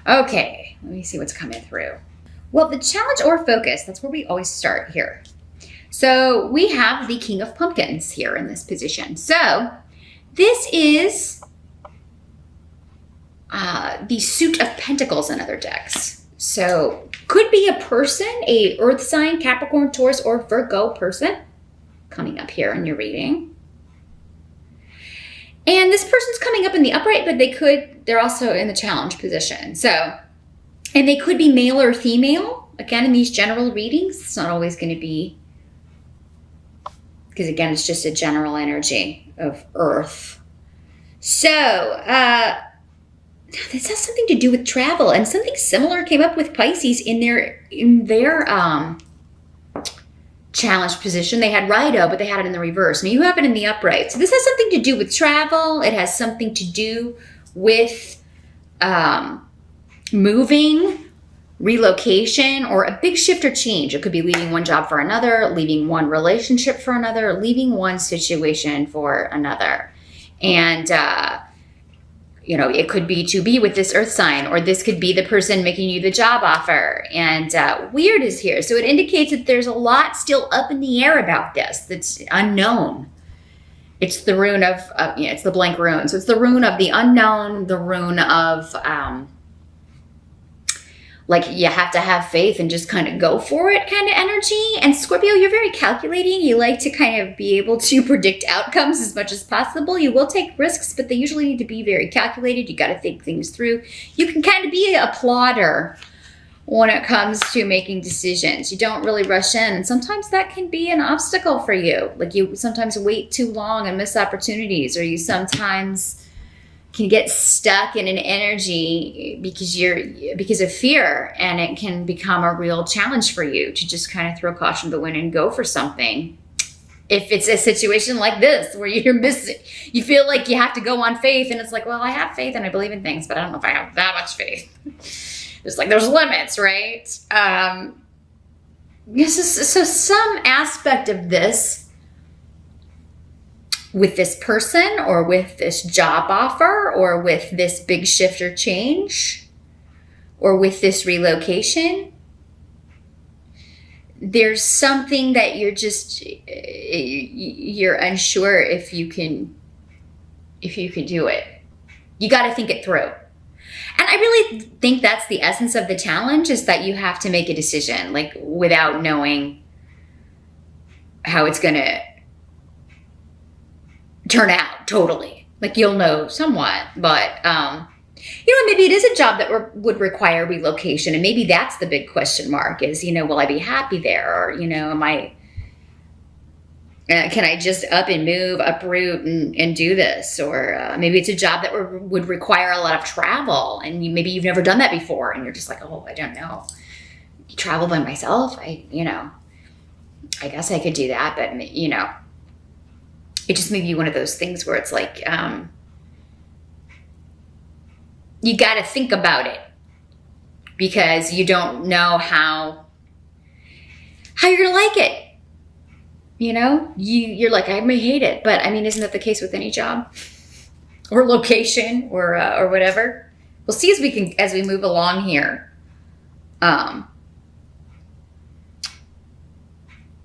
Okay, let me see what's coming through. Well, the challenge or focus, that's where we always start here. So we have the King of Pumpkins here in this position. So this is the Suit of Pentacles in other decks. So could be a person, a Earth sign, Capricorn, Taurus, or Virgo person coming up here in your reading. And this person's coming up in the upright, but they're also in the challenge position. So, and they could be male or female. Again, in these general readings, it's not always going to be, because again, it's just a general energy of Earth. So, this has something to do with travel, and something similar came up with Pisces in their challenge position. They had Rido, but they had it in the reverse. Now you have it in the upright. So this has something to do with travel. It has something to do with moving, relocation, or a big shift or change. It could be leaving one job for another, leaving one relationship for another, leaving one situation for another. And, it could be to be with this Earth sign, or this could be the person making you the job offer. And weird is here. So it indicates that there's a lot still up in the air about this that's unknown. It's the rune of, it's the blank rune. So it's the rune of the unknown, the rune of, you have to have faith and just kind of go for it kind of energy. And Scorpio, you're very calculating. You like to kind of be able to predict outcomes as much as possible. You will take risks, but they usually need to be very calculated. You got to think things through. You can kind of be a plodder when it comes to making decisions. You don't really rush in. And sometimes that can be an obstacle for you. Like you sometimes wait too long and miss opportunities, or you sometimes can get stuck in an energy because of fear, and it can become a real challenge for you to just kind of throw caution to the wind and go for something. If it's a situation like this where you're missing, you feel like you have to go on faith, and it's like, well, I have faith and I believe in things, but I don't know if I have that much faith. There's limits, right? So some aspect of this, with this person, or with this job offer, or with this big shift or change, or with this relocation, there's something that you're unsure if you can do it. You got to think it through. And I really think that's the essence of the challenge, is that you have to make a decision, without knowing how it's going to turn out totally. You'll know somewhat, but maybe it is a job that would require relocation, and maybe that's the big question mark is, will I be happy there, or am I can I just up and move, uproot and do this, or maybe it's a job that would require a lot of travel, and maybe you've never done that before, and you're just like, oh, I don't know, travel by myself, I guess I could do that, but it just may be one of those things where it's like, you got to think about it, because you don't know how you're going to like it. You're like, I may hate it, but isn't that the case with any job or location or whatever? We'll see as we move along here,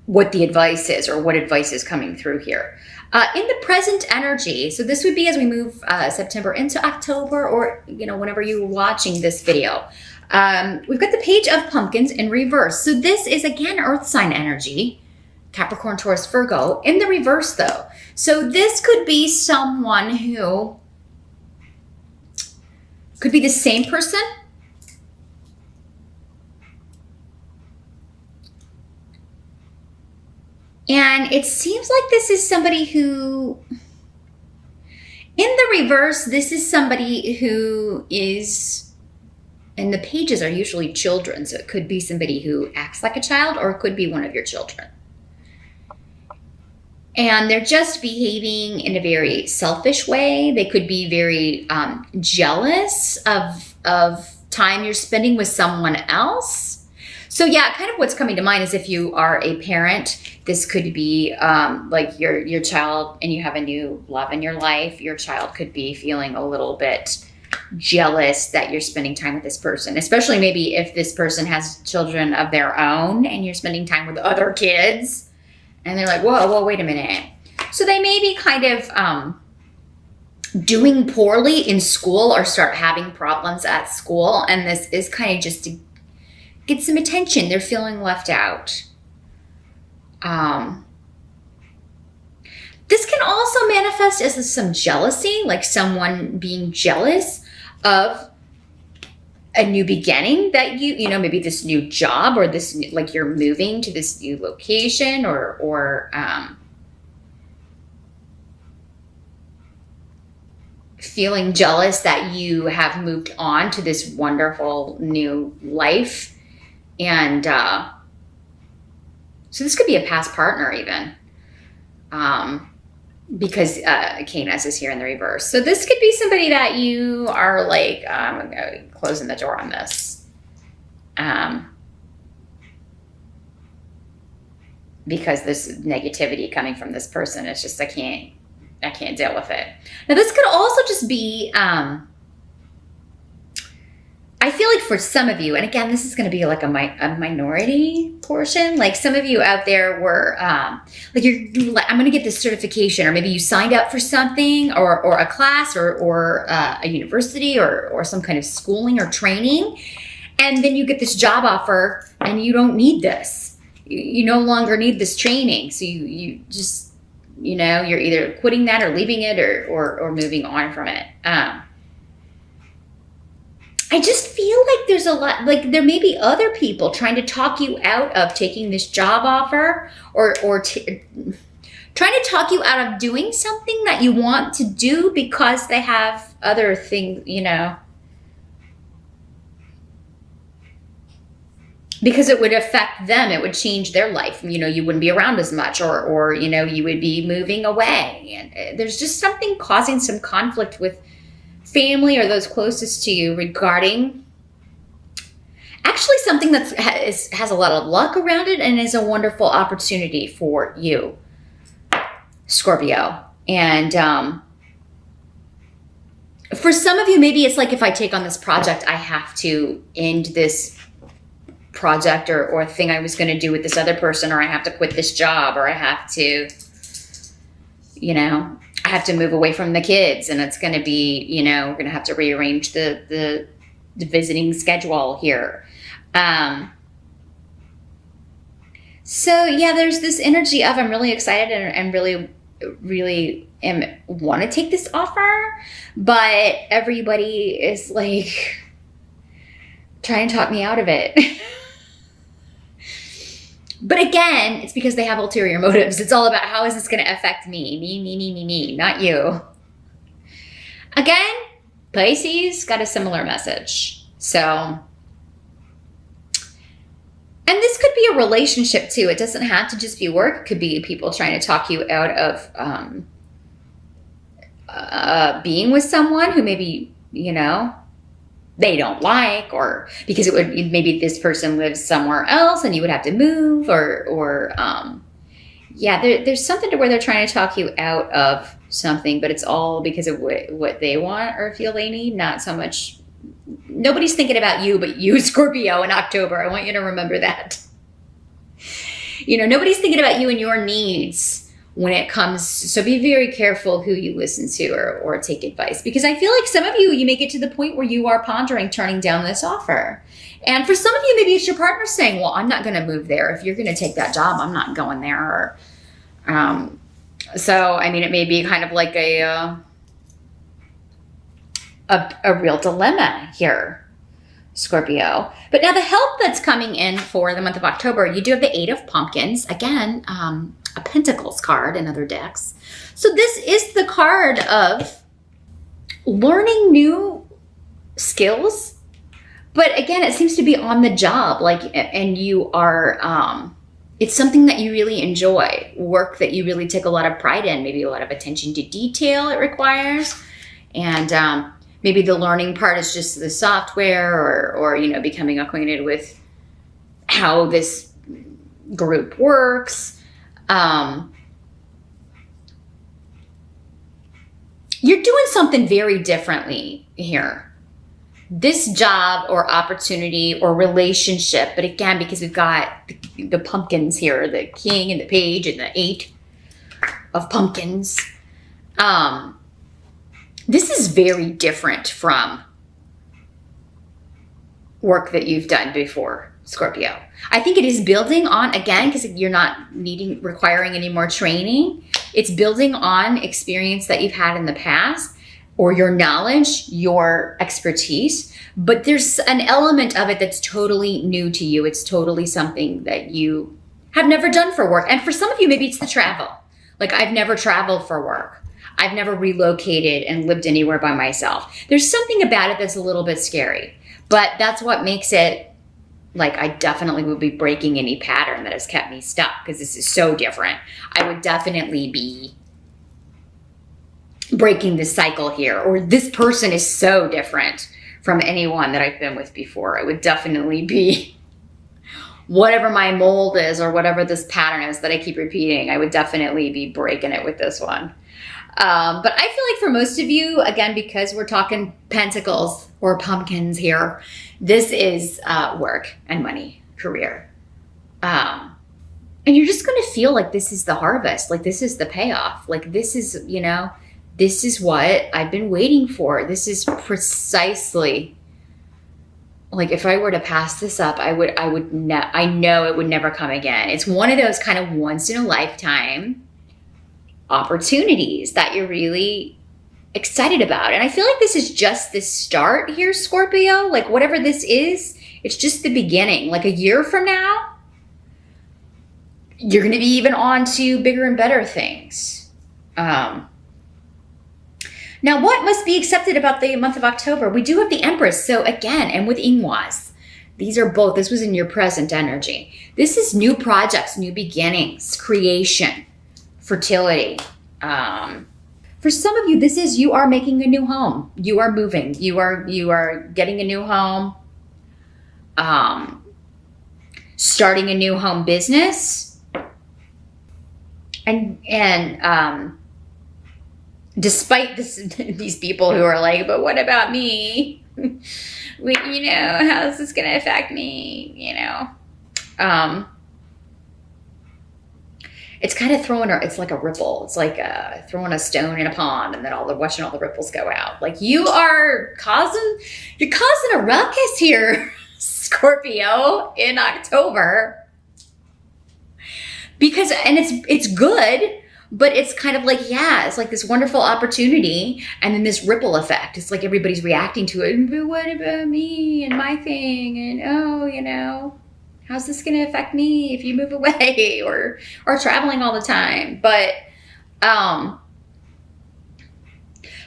what the advice is, or what advice is coming through here. In the present energy, so this would be as we move September into October, or whenever you're watching this video, we've got the Page of Pumpkins in reverse. So this is again Earth sign energy, Capricorn, Taurus, Virgo, in the reverse though. So this could be someone who could be the same person, and it seems like this is somebody who, in the reverse, this is somebody who is, and the pages are usually children, so it could be somebody who acts like a child, or it could be one of your children. And they're just behaving in a very selfish way. They could be very jealous of time you're spending with someone else. So yeah, kind of what's coming to mind is if you are a parent, this could be like your child, and you have a new love in your life. Your child could be feeling a little bit jealous that you're spending time with this person, especially maybe if this person has children of their own and you're spending time with other kids and they're like, whoa, wait a minute. So they may be kind of doing poorly in school or start having problems at school. And this is kind of just to get some attention. They're feeling left out. This can also manifest as some jealousy, like someone being jealous of a new beginning that you know, maybe this new job or this, like you're moving to this new location or feeling jealous that you have moved on to this wonderful new life. And so this could be a past partner even. Because Canis is here in the reverse. So this could be somebody that you are like, I'm closing the door on this. Because this negativity coming from this person, it's just, I can't deal with it. Now this could also just be, I feel like for some of you, and again, this is going to be like a minority portion. Like some of you out there were like, you're like, I'm going to get this certification, or maybe you signed up for something or a class or a university or some kind of schooling or training. And then you get this job offer and you don't need this. You no longer need this training. So you just, you know, you're either quitting that or leaving it or moving on from it. I just feel like there's a lot, like there may be other people trying to talk you out of taking this job offer or trying to talk you out of doing something that you want to do because they have other things, you know, because it would affect them. It would change their life. You know, you wouldn't be around as much or you know, you would be moving away. And there's just something causing some conflict with family or those closest to you regarding actually something that has a lot of luck around it and is a wonderful opportunity for you, Scorpio. And for some of you, maybe it's like, if I take on this project, I have to end this project or thing I was going to do with this other person, or I have to quit this job, or I have to, you know, I have to move away from the kids, and it's going to be, you know, we're going to have to rearrange the visiting schedule here. So yeah, there's this energy of, I'm really excited and really want to take this offer, but everybody is like trying to talk me out of it. But again, it's because they have ulterior motives. It's all about, how is this going to affect me? Me, not you. Again, Pisces got a similar message. So, and this could be a relationship too. It doesn't have to just be work. It could be people trying to talk you out of being with someone who maybe, you know, they don't like, or because it would, maybe this person lives somewhere else and you would have to move or yeah, there's something to where they're trying to talk you out of something, but it's all because of what they want or feel they need, not so much, nobody's thinking about you, but you, Scorpio, in October. I want you to remember that. You know, nobody's thinking about you and your needs when it comes, so be very careful who you listen to or take advice, because I feel like some of you may get to the point where you are pondering turning down this offer. And for some of you, maybe it's your partner saying, well, I'm not going to move there. If you're going to take that job, I'm not going there. So, I mean, it may be kind of like a real dilemma here, Scorpio. But now the help that's coming in for the month of October, you do have the 8 of Pumpkins. Again, a Pentacles card in other decks. So this is the card of learning new skills. But again, it seems to be on the job, like, and you are, it's something that you really enjoy, work that you really take a lot of pride in, maybe a lot of attention to detail it requires. And maybe the learning part is just the software or you know, becoming acquainted with how this group works. You're doing something very differently here. This job or opportunity or relationship, but again, because we've got the pumpkins here, the king and the page and the 8 of pumpkins, this is very different from work that you've done before, Scorpio. I think it is building on, again, because you're not requiring any more training. It's building on experience that you've had in the past, or your knowledge, your expertise. But there's an element of it that's totally new to you. It's totally something that you have never done for work. And for some of you, maybe it's the travel. Like, I've never traveled for work. I've never relocated and lived anywhere by myself. There's something about it that's a little bit scary. But that's what makes it, like, I definitely would be breaking any pattern that has kept me stuck, because this is so different. I would definitely be breaking the cycle here, or this person is so different from anyone that I've been with before. I would definitely be, whatever my mold is or whatever this pattern is that I keep repeating, I would definitely be breaking it with this one. But I feel like for most of you, again, because we're talking pentacles or pumpkins here, this is work and money, career. And you're just going to feel like this is the harvest. Like, this is the payoff. Like, this is, you know, this is what I've been waiting for. This is precisely, like, if I were to pass this up, I know it would never come again. It's one of those kind of once in a lifetime opportunities that you're really excited about. And I feel like this is just the start here, Scorpio. Like, whatever this is, it's just the beginning. Like, a year from now, you're going to be even on to bigger and better things. Now, what must be accepted about the month of October? We do have the Empress. So again, and with Ingwas, these are both, this was in your present energy. This is new projects, new beginnings, creation, fertility. For some of you, this is, you are making a new home. You are moving. You are getting a new home. Starting a new home business. And despite this, these people who are like, but what about me? You know, how's this going to affect me? You know, it's kind of it's like a ripple. It's like throwing a stone in a pond, and then watching all the ripples go out. Like, you're causing a ruckus here, Scorpio, in October. Because, and it's good, but it's kind of like, yeah, it's like this wonderful opportunity, and then this ripple effect. It's like everybody's reacting to it. But what about me and my thing? And, oh, you know, how's this going to affect me if you move away or traveling all the time? But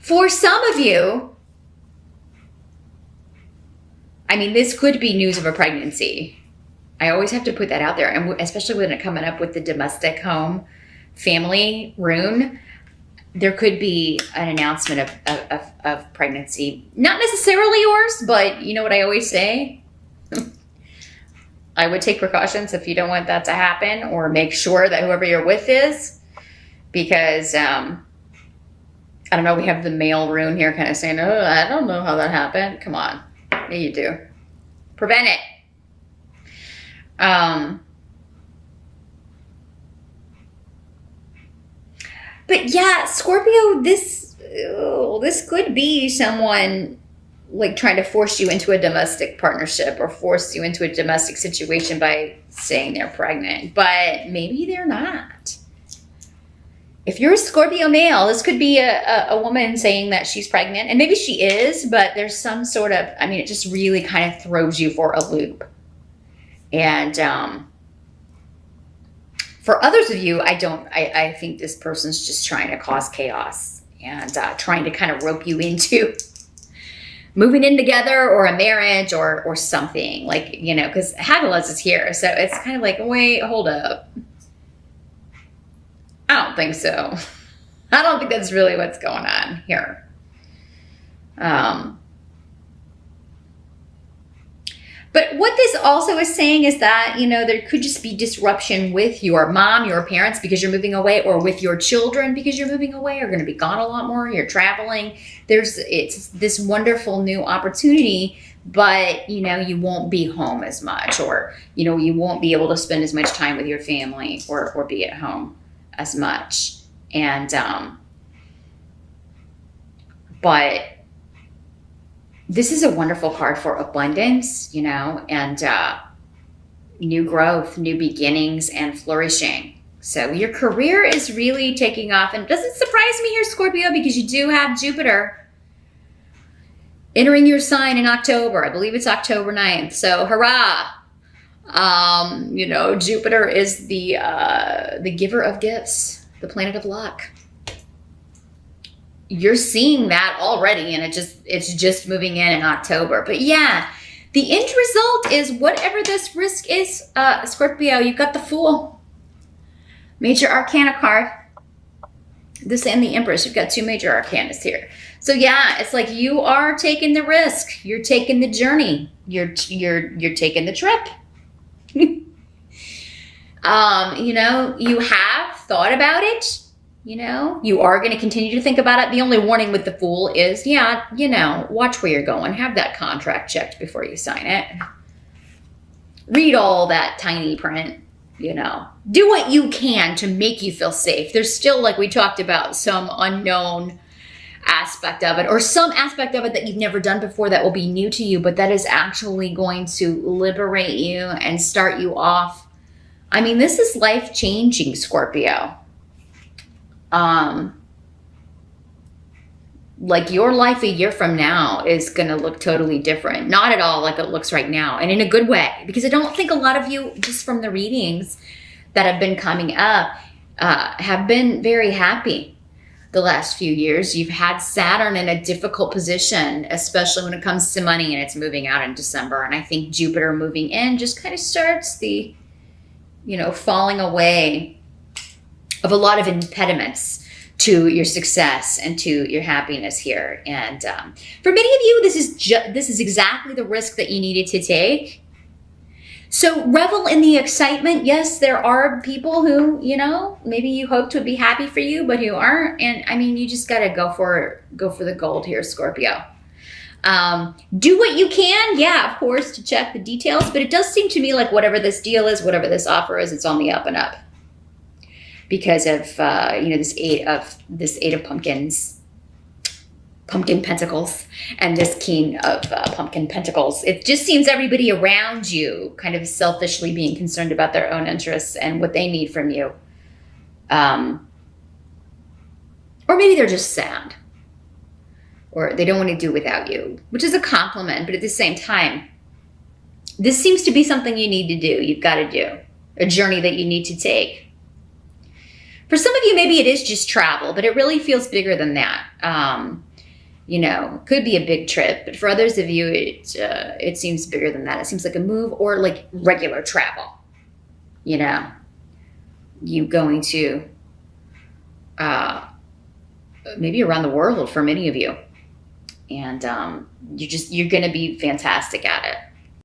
for some of you, I mean, this could be news of a pregnancy. I always have to put that out there, and especially when it coming up with the domestic home family rune, there could be an announcement of pregnancy. Not necessarily yours, but you know what I always say? I would take precautions if you don't want that to happen, or make sure that whoever you're with is, because I don't know, we have the male rune here kind of saying, oh, I don't know how that happened. Come on. Yeah, you do. Prevent it. But yeah, Scorpio, this could be someone like trying to force you into a domestic partnership or force you into a domestic situation by saying they're pregnant, but maybe they're not. If you're a Scorpio male, this could be a woman saying that she's pregnant, and maybe she is, but there's some sort of, I mean, it just really kind of throws you for a loop. And for others of you, I think this person's just trying to cause chaos and trying to kind of rope you into moving in together or a marriage or something, like, you know, because Hagalaz is here. So it's kind of like, wait, hold up. I don't think so. I don't think that's really what's going on here. But what this also is saying is that, there could just be disruption with your mom, your parents, because you're moving away, or with your children because you're moving away, or going to be gone a lot more. You're traveling. It's this wonderful new opportunity, but, you won't be home as much, or, you won't be able to spend as much time with your family or be at home as much. And, but this is a wonderful card for abundance, and new growth, new beginnings, and flourishing. So your career is really taking off. And it doesn't surprise me here, Scorpio, because you do have Jupiter entering your sign in October. I believe it's October 9th. So hurrah. Jupiter is the giver of gifts, the planet of luck. You're seeing that already, and it's just moving in October. But yeah, the end result is whatever this risk is, Scorpio, you've got the Fool. Major Arcana card. This and the Empress. You've got two major arcanas here. So yeah, it's like you are taking the risk. You're taking the journey. You're taking the trip. You have thought about it. You are going to continue to think about it. The only warning with the Fool is, watch where you're going. Have that contract checked before you sign it. Read all that tiny print, Do what you can to make you feel safe. There's still, like we talked about, some unknown aspect of it, or some aspect of it that you've never done before that will be new to you, but that is actually going to liberate you and start you off. I mean, this is life-changing, Scorpio. Like your life a year from now is going to look totally different. Not at all like it looks right now, and in a good way, because I don't think a lot of you, just from the readings that have been coming up, have been very happy the last few years. You've had Saturn in a difficult position, especially when it comes to money, and it's moving out in December. And I think Jupiter moving in just kind of starts the, falling away of a lot of impediments to your success and to your happiness here. And for many of you, this is exactly the risk that you needed to take. So revel in the excitement. Yes, there are people who, maybe you hoped would be happy for you, but who aren't. And I mean, you just got to go for the gold here, Scorpio. Do what you can, yeah, of course, to check the details. But it does seem to me like whatever this deal is, whatever this offer is, it's on the up and up. Because of this eight of pumpkins, pumpkin pentacles, and this king of pumpkin pentacles. It just seems everybody around you kind of selfishly being concerned about their own interests and what they need from you, or maybe they're just sad, or they don't want to do without you, which is a compliment. But at the same time, this seems to be something you need to do. You've got to do a journey that you need to take. For some of you, maybe it is just travel, but it really feels bigger than that. Could be a big trip, but for others of you, it seems bigger than that. It seems like a move or like regular travel. You going to maybe around the world for many of you, and you're going to be fantastic at it.